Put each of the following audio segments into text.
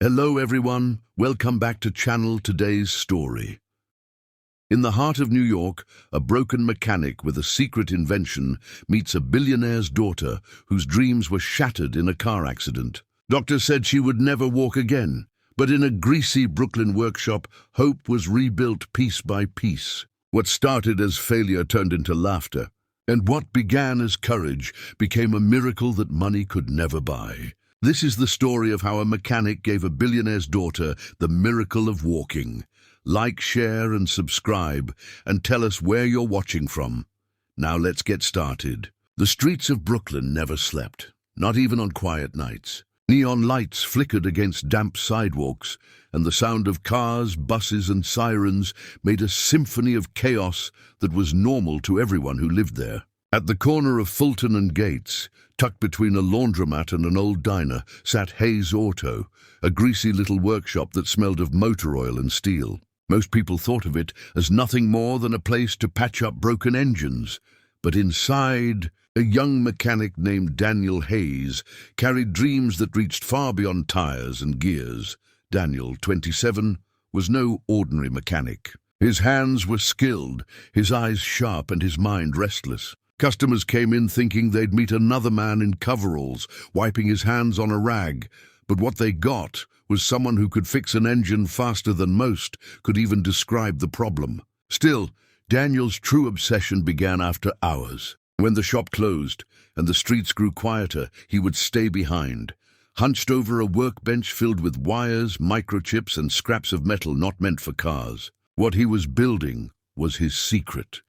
Hello everyone, welcome back to today's story. In the heart of New York, a broken mechanic with a secret invention meets a billionaire's daughter whose dreams were shattered in a car accident. Doctors said she would never walk again, but in a greasy Brooklyn workshop, hope was rebuilt piece by piece. What started as failure turned into laughter, and what began as courage became a miracle that money could never buy. This is the story of how a mechanic gave a billionaire's daughter the miracle of walking. Like, share and subscribe, and tell us where you're watching from. Now let's get started. The streets of Brooklyn never slept, not even on quiet nights. Neon lights flickered against damp sidewalks, and the sound of cars, buses and sirens made a symphony of chaos that was normal to everyone who lived there. At the corner of Fulton and Gates, tucked between a laundromat and an old diner, sat Hayes Auto, a greasy little workshop that smelled of motor oil and steel. Most people thought of it as nothing more than a place to patch up broken engines, but inside, a young mechanic named Daniel Hayes carried dreams that reached far beyond tires and gears. Daniel, 27, was no ordinary mechanic. His hands were skilled, his eyes sharp and his mind restless. Customers came in thinking they'd meet another man in coveralls, wiping his hands on a rag, but what they got was someone who could fix an engine faster than most could even describe the problem. Still, Daniel's true obsession began after hours. When the shop closed and the streets grew quieter, he would stay behind, hunched over a workbench filled with wires, microchips and scraps of metal not meant for cars. What he was building was his secret.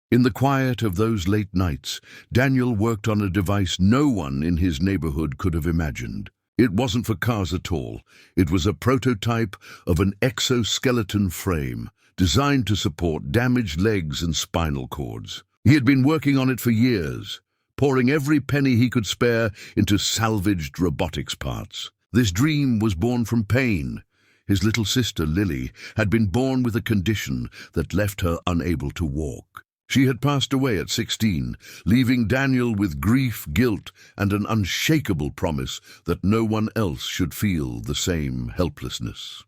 In the quiet of those late nights, Daniel worked on a device no one in his neighborhood could have imagined. It wasn't for cars at all. It was a prototype of an exoskeleton frame designed to support damaged legs and spinal cords. He had been working on it for years, pouring every penny he could spare into salvaged robotics parts. This dream was born from pain. His little sister, Lily, had been born with a condition that left her unable to walk. She had passed away at 16, leaving Daniel with grief, guilt, and an unshakable promise that no one else should feel the same helplessness.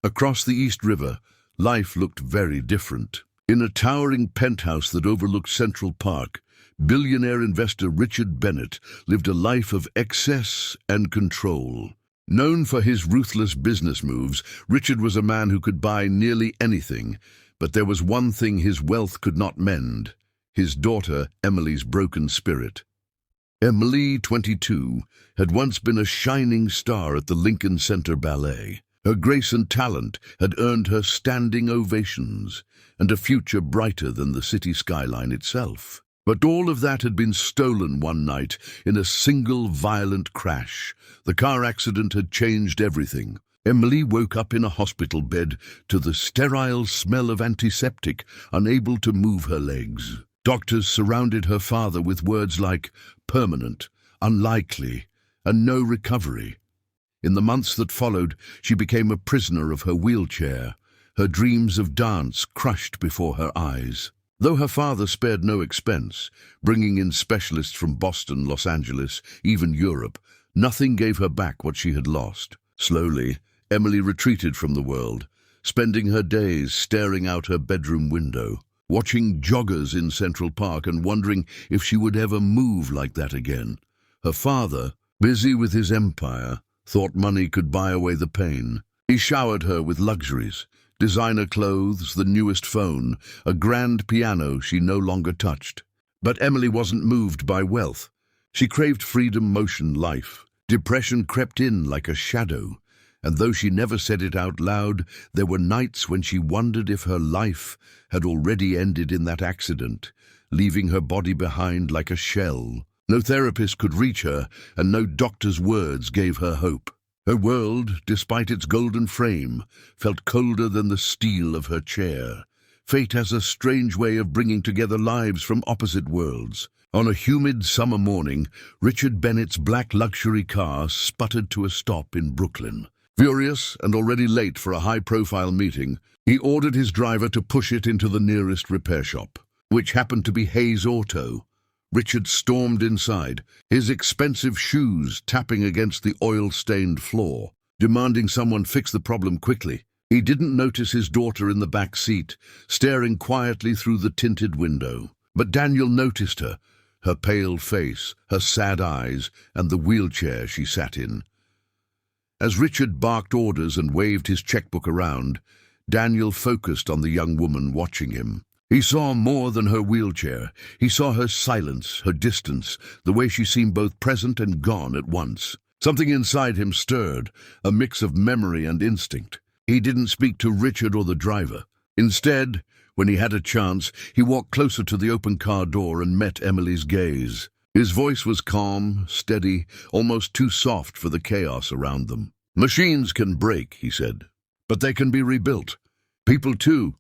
Across the East River, life looked very different. In a towering penthouse that overlooked Central Park, billionaire investor Richard Bennett lived a life of excess and control. Known for his ruthless business moves, Richard was a man who could buy nearly anything, but there was one thing his wealth could not mend: his daughter Emily's broken spirit. Emily, 22, had once been a shining star at the Lincoln Center Ballet. Her grace and talent had earned her standing ovations and a future brighter than the city skyline itself. But all of that had been stolen one night in a single violent crash. The car accident had changed everything. Emily woke up in a hospital bed to the sterile smell of antiseptic, unable to move her legs. Doctors surrounded her father with words like permanent, unlikely, and no recovery. In the months that followed, she became a prisoner of her wheelchair, her dreams of dance crushed before her eyes. Though her father spared no expense, bringing in specialists from Boston, Los Angeles, even Europe, nothing gave her back what she had lost. Slowly, Emily retreated from the world, spending her days staring out her bedroom window, watching joggers in Central Park and wondering if she would ever move like that again. Her father, busy with his empire, thought money could buy away the pain. He showered her with luxuries, designer clothes, the newest phone, a grand piano she no longer touched. But Emily wasn't moved by wealth. She craved freedom, motion, life. Depression crept in like a shadow, and though she never said it out loud, there were nights when she wondered if her life had already ended in that accident, leaving her body behind like a shell. No therapist could reach her, and no doctor's words gave her hope. Her world, despite its golden frame, felt colder than the steel of her chair. Fate has a strange way of bringing together lives from opposite worlds. On a humid summer morning, Richard Bennett's black luxury car sputtered to a stop in Brooklyn. Furious and already late for a high-profile meeting, he ordered his driver to push it into the nearest repair shop, which happened to be Hayes Auto. Richard stormed inside, his expensive shoes tapping against the oil-stained floor, demanding someone fix the problem quickly. He didn't notice his daughter in the back seat, staring quietly through the tinted window. But Daniel noticed her, her pale face, her sad eyes, and the wheelchair she sat in. As Richard barked orders and waved his checkbook around, Daniel focused on the young woman watching him. He saw more than her wheelchair. He saw her silence, her distance, the way she seemed both present and gone at once. Something inside him stirred, a mix of memory and instinct. He didn't speak to Richard or the driver. Instead, when he had a chance, he walked closer to the open car door and met Emily's gaze. His voice was calm, steady, almost too soft for the chaos around them. "Machines can break," he said, "but they can be rebuilt. People too."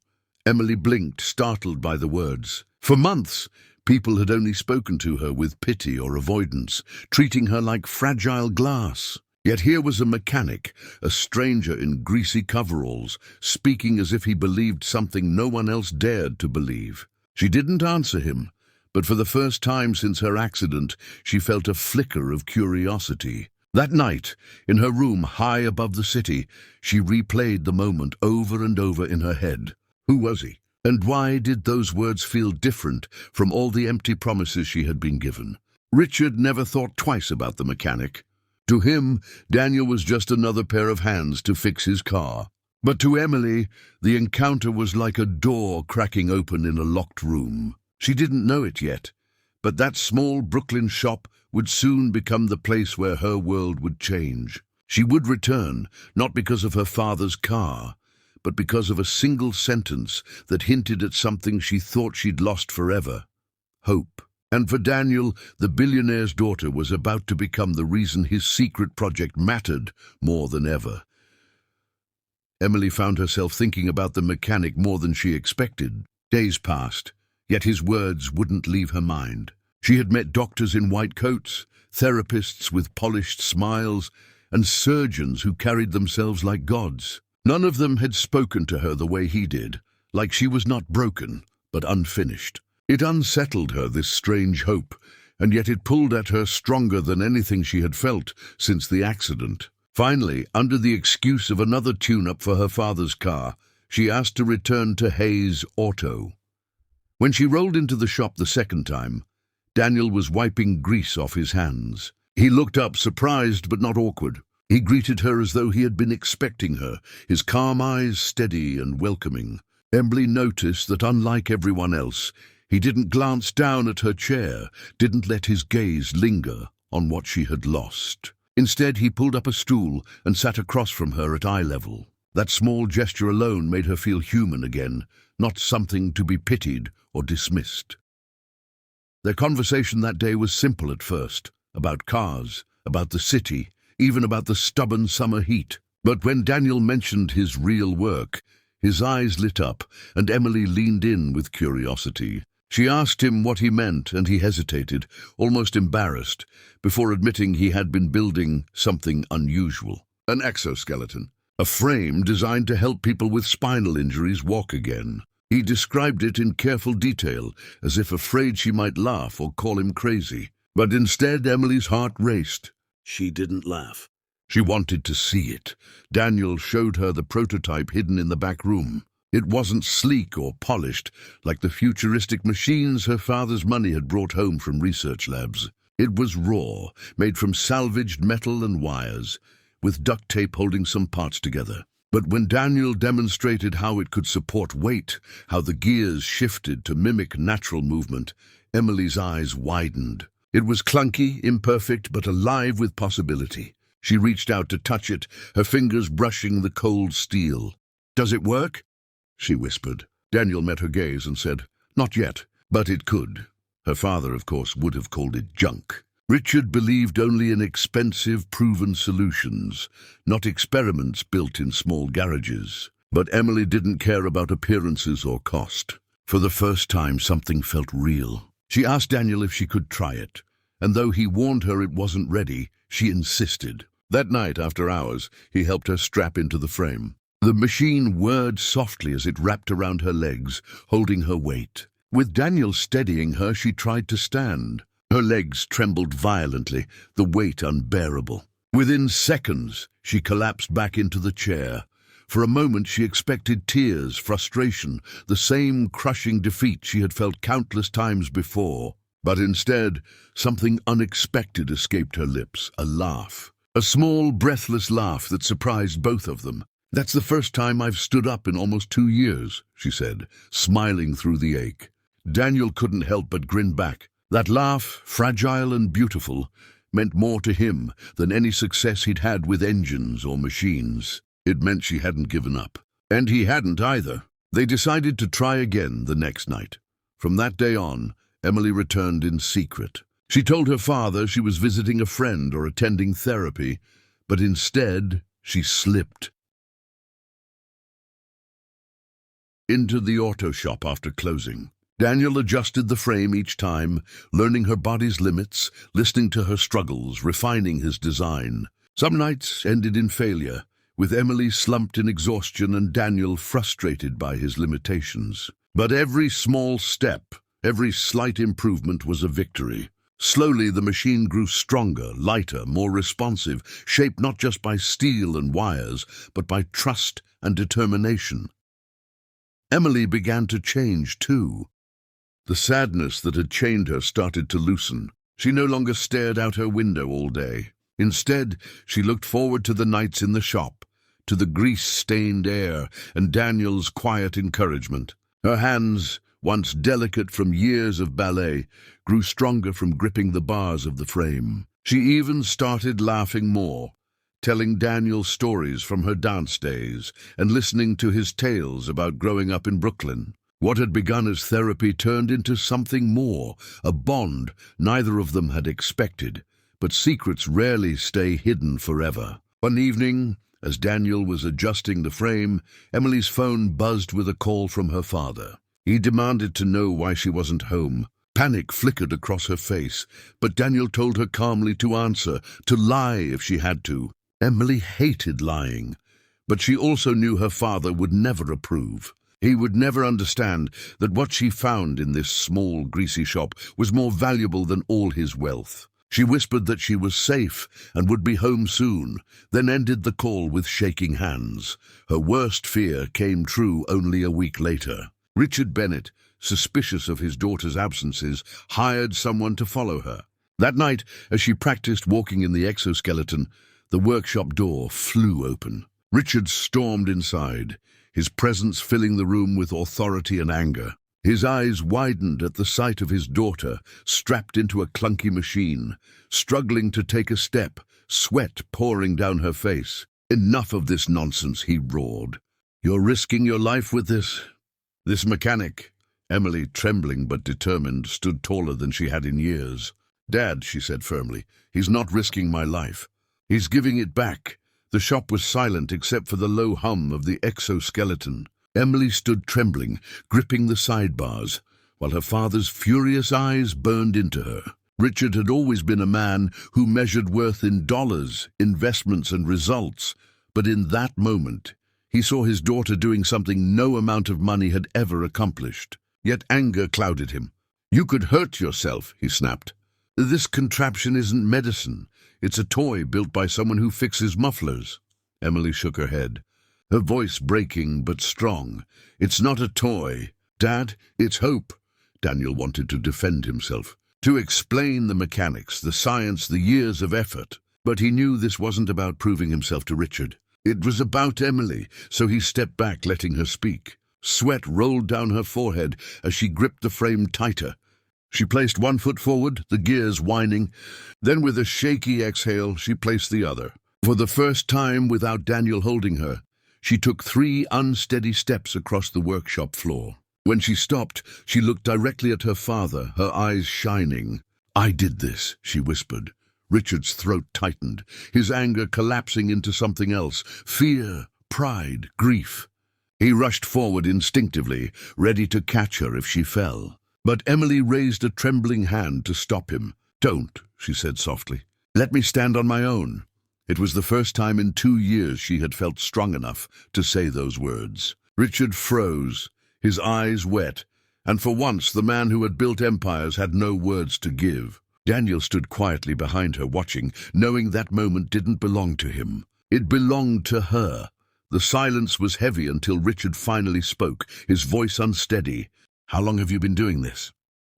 Emily blinked, startled by the words. For months, people had only spoken to her with pity or avoidance, treating her like fragile glass. Yet here was a mechanic, a stranger in greasy coveralls, speaking as if he believed something no one else dared to believe. She didn't answer him, but for the first time since her accident, she felt a flicker of curiosity. That night, in her room high above the city, she replayed the moment over and over in her head. Who was he? And why did those words feel different from all the empty promises she had been given? Richard never thought twice about the mechanic. To him, Daniel was just another pair of hands to fix his car. But to Emily, the encounter was like a door cracking open in a locked room. She didn't know it yet, but that small Brooklyn shop would soon become the place where her world would change. She would return, not because of her father's car, but because of a single sentence that hinted at something she thought she'd lost forever: hope. And for Daniel, the billionaire's daughter was about to become the reason his secret project mattered more than ever. Emily found herself thinking about the mechanic more than she expected. Days passed, yet his words wouldn't leave her mind. She had met doctors in white coats, therapists with polished smiles, and surgeons who carried themselves like gods. None of them had spoken to her the way he did, like she was not broken, but unfinished. It unsettled her, this strange hope, and yet it pulled at her stronger than anything she had felt since the accident. Finally, under the excuse of another tune-up for her father's car, she asked to return to Hayes Auto. When she rolled into the shop the second time, Daniel was wiping grease off his hands. He looked up, surprised but not awkward. He greeted her as though he had been expecting her, his calm eyes steady and welcoming. Emily noticed that, unlike everyone else, he didn't glance down at her chair, didn't let his gaze linger on what she had lost. Instead, he pulled up a stool and sat across from her at eye level. That small gesture alone made her feel human again, not something to be pitied or dismissed. Their conversation that day was simple at first, about cars, about the city, even about the stubborn summer heat. But when Daniel mentioned his real work, his eyes lit up, and Emily leaned in with curiosity. She asked him what he meant, and he hesitated, almost embarrassed, before admitting he had been building something unusual. An exoskeleton, a frame designed to help people with spinal injuries walk again. He described it in careful detail, as if afraid she might laugh or call him crazy. But instead, Emily's heart raced. She didn't laugh. She wanted to see it. Daniel showed her the prototype hidden in the back room. It wasn't sleek or polished, like the futuristic machines her father's money had brought home from research labs. It was raw, made from salvaged metal and wires, with duct tape holding some parts together. But when Daniel demonstrated how it could support weight, how the gears shifted to mimic natural movement, Emily's eyes widened. It was clunky, imperfect, but alive with possibility. She reached out to touch it, her fingers brushing the cold steel. "Does it work?" she whispered. Daniel met her gaze and said, "Not yet, but it could." Her father, of course, would have called it junk. Richard believed only in expensive, proven solutions, not experiments built in small garages. But Emily didn't care about appearances or cost. For the first time, something felt real. She asked Daniel if she could try it, and though he warned her it wasn't ready, she insisted. That night, after hours, he helped her strap into the frame. The machine whirred softly as it wrapped around her legs, holding her weight. With Daniel steadying her, she tried to stand. Her legs trembled violently, the weight unbearable. Within seconds, she collapsed back into the chair. For a moment she expected tears, frustration, the same crushing defeat she had felt countless times before. But instead, something unexpected escaped her lips, a laugh. A small, breathless laugh that surprised both of them. "That's the first time I've stood up in almost 2 years," she said, smiling through the ache. Daniel couldn't help but grin back. That laugh, fragile and beautiful, meant more to him than any success he'd had with engines or machines. It meant she hadn't given up. And he hadn't either. They decided to try again the next night. From that day on, Emily returned in secret. She told her father she was visiting a friend or attending therapy, but instead she slipped into the auto shop after closing. Daniel adjusted the frame each time, learning her body's limits, listening to her struggles, refining his design. Some nights ended in failure, with Emily slumped in exhaustion and Daniel frustrated by his limitations. But every small step, every slight improvement was a victory. Slowly the machine grew stronger, lighter, more responsive, shaped not just by steel and wires, but by trust and determination. Emily began to change too. The sadness that had chained her started to loosen. She no longer stared out her window all day. Instead, she looked forward to the nights in the shop, to the grease-stained air and Daniel's quiet encouragement. Her hands, once delicate from years of ballet, grew stronger from gripping the bars of the frame. She even started laughing more, telling Daniel stories from her dance days and listening to his tales about growing up in Brooklyn. What had begun as therapy turned into something more, a bond neither of them had expected. But secrets rarely stay hidden forever. One evening, as Daniel was adjusting the frame, Emily's phone buzzed with a call from her father. He demanded to know why she wasn't home. Panic flickered across her face, but Daniel told her calmly to answer, to lie if she had to. Emily hated lying, but she also knew her father would never approve. He would never understand that what she found in this small, greasy shop was more valuable than all his wealth. She whispered that she was safe and would be home soon, then ended the call with shaking hands. Her worst fear came true only a week later. Richard Bennett, suspicious of his daughter's absences, hired someone to follow her. That night, as she practiced walking in the exoskeleton, the workshop door flew open. Richard stormed inside, his presence filling the room with authority and anger. His eyes widened at the sight of his daughter, strapped into a clunky machine, struggling to take a step, sweat pouring down her face. "Enough of this nonsense," he roared. "You're risking your life with this mechanic." Emily, trembling but determined, stood taller than she had in years. "Dad," she said firmly, "he's not risking my life. He's giving it back." The shop was silent except for the low hum of the exoskeleton. Emily stood trembling, gripping the sidebars, while her father's furious eyes burned into her. Richard had always been a man who measured worth in dollars, investments and results, but in that moment, he saw his daughter doing something no amount of money had ever accomplished. Yet anger clouded him. "You could hurt yourself," he snapped. "This contraption isn't medicine. It's a toy built by someone who fixes mufflers." Emily shook her head, her voice breaking but strong. "It's not a toy, Dad, it's hope." Daniel wanted to defend himself, to explain the mechanics, the science, the years of effort. But he knew this wasn't about proving himself to Richard. It was about Emily, so he stepped back, letting her speak. Sweat rolled down her forehead as she gripped the frame tighter. She placed one foot forward, the gears whining. Then with a shaky exhale, she placed the other. For the first time without Daniel holding her, she took 3 unsteady steps across the workshop floor. When she stopped, she looked directly at her father, her eyes shining. "I did this," she whispered. Richard's throat tightened, his anger collapsing into something else, fear, pride, grief. He rushed forward instinctively, ready to catch her if she fell. But Emily raised a trembling hand to stop him. "Don't," she said softly. "Let me stand on my own." It was the first time in 2 years she had felt strong enough to say those words. Richard froze, his eyes wet, And for once, the man who had built empires had no words to give. Daniel stood quietly behind her, watching, knowing that moment didn't belong to him. It belonged to her. The silence was heavy until Richard finally spoke, his voice unsteady. "How long have you been doing this?"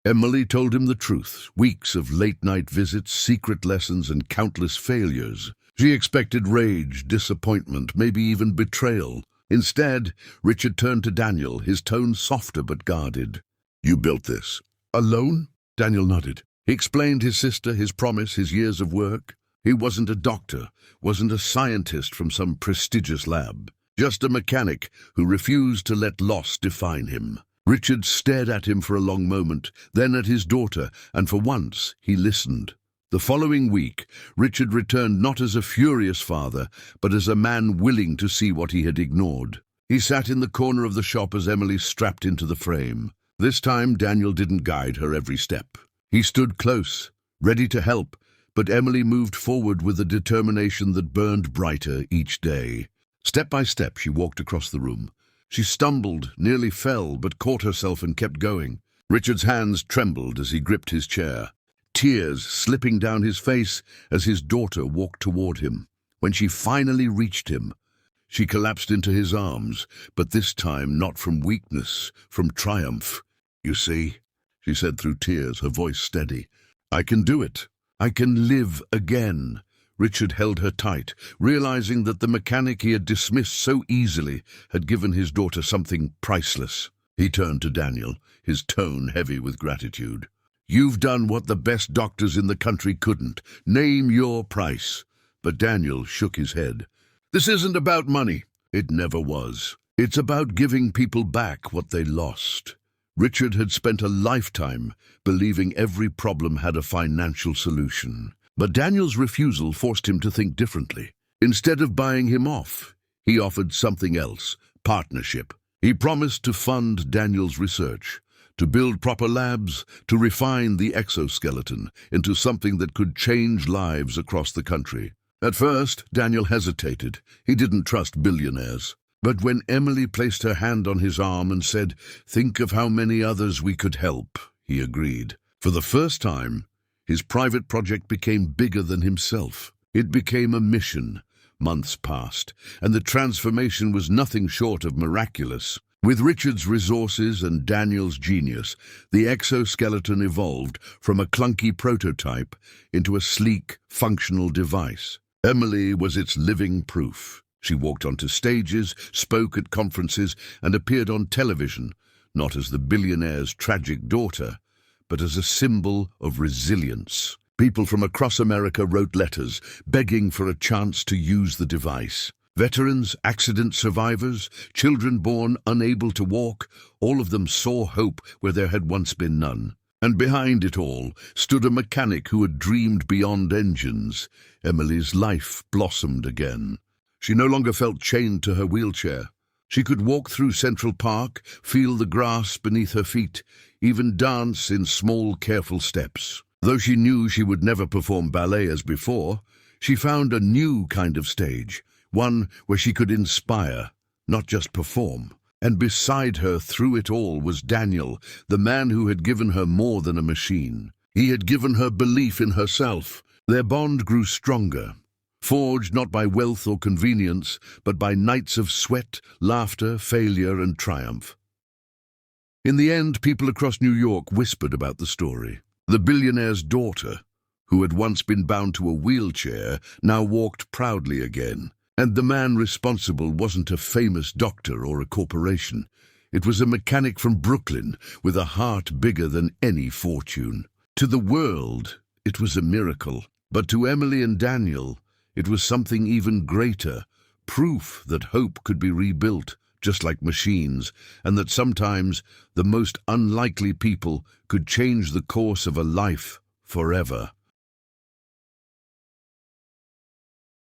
Emily told him the truth. Weeks of late-night visits, secret lessons, and countless failures. She expected rage, disappointment, maybe even betrayal. Instead, Richard turned to Daniel, his tone softer but guarded. "You built this. Alone?" Daniel nodded. He explained his sister, his promise, his years of work. He wasn't a doctor, wasn't a scientist from some prestigious lab. Just a mechanic who refused to let loss define him. Richard stared at him for a long moment, then at his daughter, and for once he listened. The following week, Richard returned not as a furious father, but as a man willing to see what he had ignored. He sat in the corner of the shop as Emily strapped into the frame. This time, Daniel didn't guide her every step. He stood close, ready to help, but Emily moved forward with a determination that burned brighter each day. Step by step, she walked across the room. She stumbled, nearly fell, but caught herself and kept going. Richard's hands trembled as he gripped his chair, tears slipping down his face as his daughter walked toward him. When she finally reached him, she collapsed into his arms, but this time not from weakness, from triumph. "You see," she said through tears, her voice steady, "I can do it. I can live again." Richard held her tight, realizing that the mechanic he had dismissed so easily had given his daughter something priceless. He turned to Daniel, his tone heavy with gratitude. "You've done what the best doctors in the country couldn't. Name your price." But Daniel shook his head. "This isn't about money." It never was. "It's about giving people back what they lost." Richard had spent a lifetime believing every problem had a financial solution. But Daniel's refusal forced him to think differently. Instead of buying him off, he offered something else: partnership. He promised to fund Daniel's research, to build proper labs, to refine the exoskeleton into something that could change lives across the country. At first, Daniel hesitated. He didn't trust billionaires. But when Emily placed her hand on his arm and said, "Think of how many others we could help," he agreed. For the first time, his private project became bigger than himself. It became a mission. Months passed, and the transformation was nothing short of miraculous. With Richard's resources and Daniel's genius, the exoskeleton evolved from a clunky prototype into a sleek, functional device. Emily was its living proof. She walked onto stages, spoke at conferences, and appeared on television, not as the billionaire's tragic daughter, but as a symbol of resilience. People from across America wrote letters, begging for a chance to use the device. Veterans, accident survivors, children born unable to walk, all of them saw hope where there had once been none. And behind it all stood a mechanic who had dreamed beyond engines. Emily's life blossomed again. She no longer felt chained to her wheelchair. She could walk through Central Park, feel the grass beneath her feet, even dance in small, careful steps. Though she knew she would never perform ballet as before, she found a new kind of stage, one where she could inspire, not just perform. And beside her through it all was Daniel, the man who had given her more than a machine. He had given her belief in herself. Their bond grew stronger, forged not by wealth or convenience, but by nights of sweat, laughter, failure, and triumph. In the end, people across New York whispered about the story. The billionaire's daughter, who had once been bound to a wheelchair, now walked proudly again. And the man responsible wasn't a famous doctor or a corporation. It was a mechanic from Brooklyn with a heart bigger than any fortune. To the world, it was a miracle. But to Emily and Daniel, it was something even greater, proof that hope could be rebuilt, just like machines, and that sometimes the most unlikely people could change the course of a life forever.